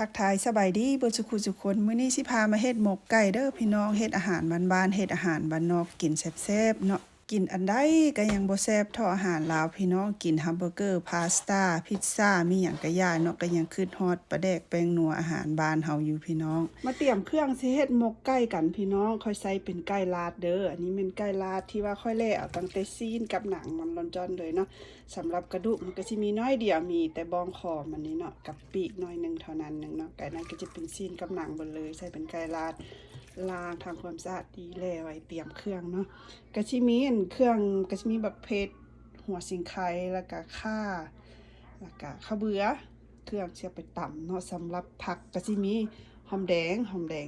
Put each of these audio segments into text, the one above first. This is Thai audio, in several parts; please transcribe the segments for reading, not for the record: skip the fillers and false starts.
ทักทายสบายดีเบิดสุขุสุคนมื้อนี้สิพามาเฮ็ดหมกไก่เด้อพี่น้องเฮ็ดอาหารบ้านๆเฮ็ดอาหารบ้านนอกกินแซ่บๆเนาะกินอันใดก็ยังบ่แซ่บเท่าอาหารลาวพี่น้องกินแฮมเบอร์เกอร์พาสต้าพิซซ่ามีหยังก็ย่าเนาะก็ยังคิดฮอดปลาแดกแป้งนัวอาหารบ้านเฮาอยู่พี่น้องมาเตรียมเครื่องสิเฮ็ดหมกไก่กันพี่น้องค่อยใส่เป็นไก่ลาดเด้ออันนี้เป็นไก่ลาดที่ว่าค่อยแล่เอาตั้งแต่ซีนกับหนังมันร่อนจ้อนเลยเนาะสำหรับกระดูกมันก็สิมีน้อยเดียวมีแต่บองคอมันนี่เนาะกับปีกน้อยนึงเท่านั้นนึงเนาะไก่นั้นก็จะเป็นซีนกับหนังหมดเลยใส่เป็นไก่ลาดล้างทำความสะอาดดีแล้วไว้เตรียมเครื่องเนาะกะชิมีเครื่องกะชิมีบักเพชรหัวสิงไคแล้วก็ข่าแล้วก็ข้าวเบื่อเครื่องเสียไปต่ำเนาะสำหรับผักกะชิมีหอมแดง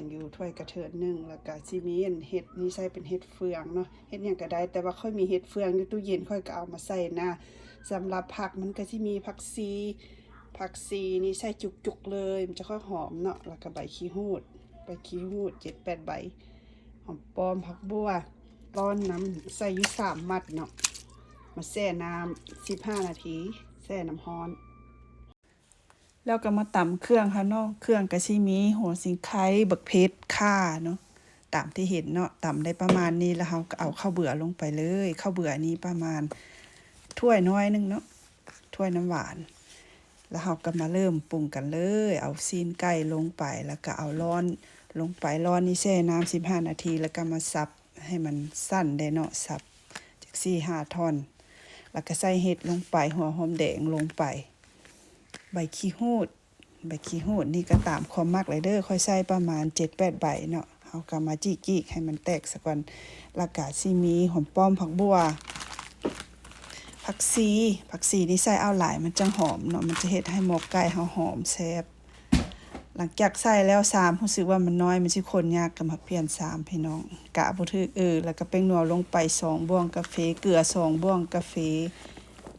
อยู่ถ้วยกระเทินนึงแล้วก็ชิมีเห็ดนี่ใส่เป็นเห็ดเฟืองเนาะเห็ดหยังก็ได้แต่ว่าค่อยมีเห็ดเฟืองในตู้เย็นค่อยก็เอามาใส่นะสำหรับผักมันก็สิมีผักซีนี่ใส่จุกๆเลยมันจะค่อยหอมเนาะแล้วก็ใบขี้หูด7-8 ใบหอมป้อมผักบัวร้อนน้ำใส่อยู่3 มัดเนาะมาแช่น้ำ15 นาทีแช่น้ำร้อนแล้วก็มาตำเครื่องค่ะเนาะเครื่องก็สิมีหัวสิงไคบักเพชรข่าเนาะตามที่เห็นเนาะตำได้ประมาณนี้แล้วเราก็เอาข้าวเบื่อลงไปเลยข้าวเบื่อนี้ประมาณถ้วยน้อยนึงเนาะถ้วยน้ำหวานแล้วเราก็มาเริ่มปรุงกันเลยเอาซีนไก่ลงไปแล้วก็เอาร้อนลงไปร้อนนี่แช่น้ำ15 นาทีแล้วก็มาสับให้มันสั้นได้เนาะสับจาก4-5 ท่อนแล้วก็ใส่เห็ดลงไปหัวหอมแดงลงไปใบขี้หูดนี่ก็ตามความมักเลยเด้อค่อยใส่ประมาณ 7-8 ใบเนาะเอาก็มาจี้ๆให้มันแตกสักก่อนแล้วก็สิมีหอมป้อมผักบัวผักซีนี่ใส่เอาหลายมันจังหอมเนาะมันจะเฮ็ดให้หมกไก่เฮาหอมแซ่บหลังจากใส่แล้ว3รู้สึกว่ามันน้อยมันสิคนยากก็มาเปลี่ยน3พี่น้องกะบ่ถึกแล้วก็แป้งนัวลงไป2 บ้วงกาแฟเกลือ2 บ้วงกาแฟ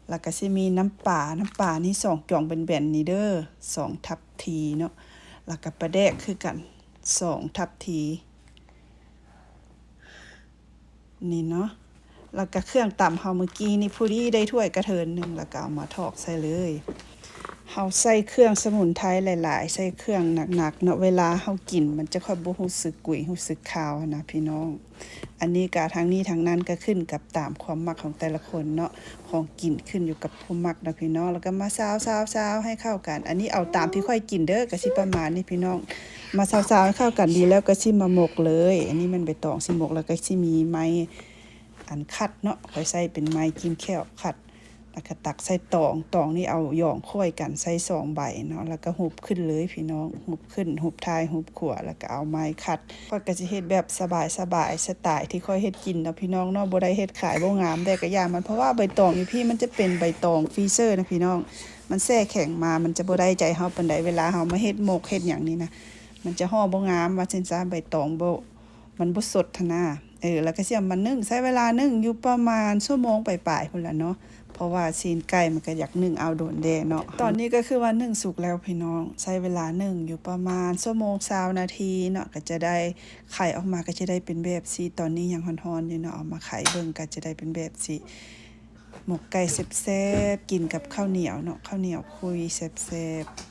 แล้วก็สิมีน้ำปลานี่2 จ่องเป็นแบนนี่เด้อ2 ทัพทีเนาะแล้วก็ปลาแดกคือกัน2 ทัพทีนี่เนาะแล้วก็เครื่องตำเฮาเมื่อกี้นี่พอดีได้ถ้วยกระเทินนึงแล้วก็เอามาทอกใส่เลยเฮาใส่เครื่องสมุนไพรหลายๆใส่เครื่องหนักๆเนาะเวลาเฮากินมันจะค่อยบ่รู้สึกกุยรู้สึกคาวนะพี่น้องอันนี้ก็ทางนี้ทางนั้นก็ขึ้นกับตามความมักของแต่ละคนเนาะของกินขึ้นอยู่กับผู้มักนะพี่น้องแล้วก็มาซาวๆให้เข้ากันอันนี้เอาตามที่ค่อยกินเด้อก็สิประมาณนี้พี่น้องมาซาวๆให้เข้ากันดีแล้วก็สิมาหมกเลยอันนี้มันใบตองสิหมกแล้วก็สิมีไม้อันคัดเนาะค่อยใส่เป็นไม้จิ้มแค่วคัดแล้วก็ตักใส่ตองนี่เอาหย่องค่อยกันใส่2 ใบเนาะแล้วก็หุบขึ้นเลยพี่น้องหุบขึ้นหุบท้ายหุบขวาแล้วก็เอาไม้คัดค่อยก็สิเฮ็ดแบบสบายสไตล์ที่ค่อยเฮ็ดกินเนาะพี่น้องเนาะบ่ได้เฮ็ดขายบ่งามแต่ก็ย่ามันเพราะว่าใบตองอยู่พี่มันจะเป็นใบตองฟรีเซอร์นะพี่น้องมันแช่แข็งมามันจะบ่ได้ใจเฮาปานใดเวลาเฮามาเฮ็ดหมกเฮ็ดหยังนี่นะมันจะห่อบ่งามว่าซั่นซะใบตองบ่มันบ่สดทนาแล้วก็สิเอามานึ่งใช้เวลานึ่งอยู่ประมาณชั่วโมงปลายๆพุ่นล่ะเนาะเพราะว่าซีนไก่มันก็อยากนึ่งเอาโดนแดงเนาะตอนนี้ก็คือว่านึ่งสุกแล้วพี่น้องใช้เวลานึ่งอยู่ประมาณชั่วโมง20 นาทีเนาะก็จะได้ไข่ออกมาก็จะได้เป็นแบบสีตอนนี้ยังร้อนๆอยู่เนาะเอามาไข่เบิ่งก็จะได้เป็นแบบสีหมกไก่แซ่บๆกินกับข้าวเหนียวเนาะข้าวเหนียวคุยแซ่บๆ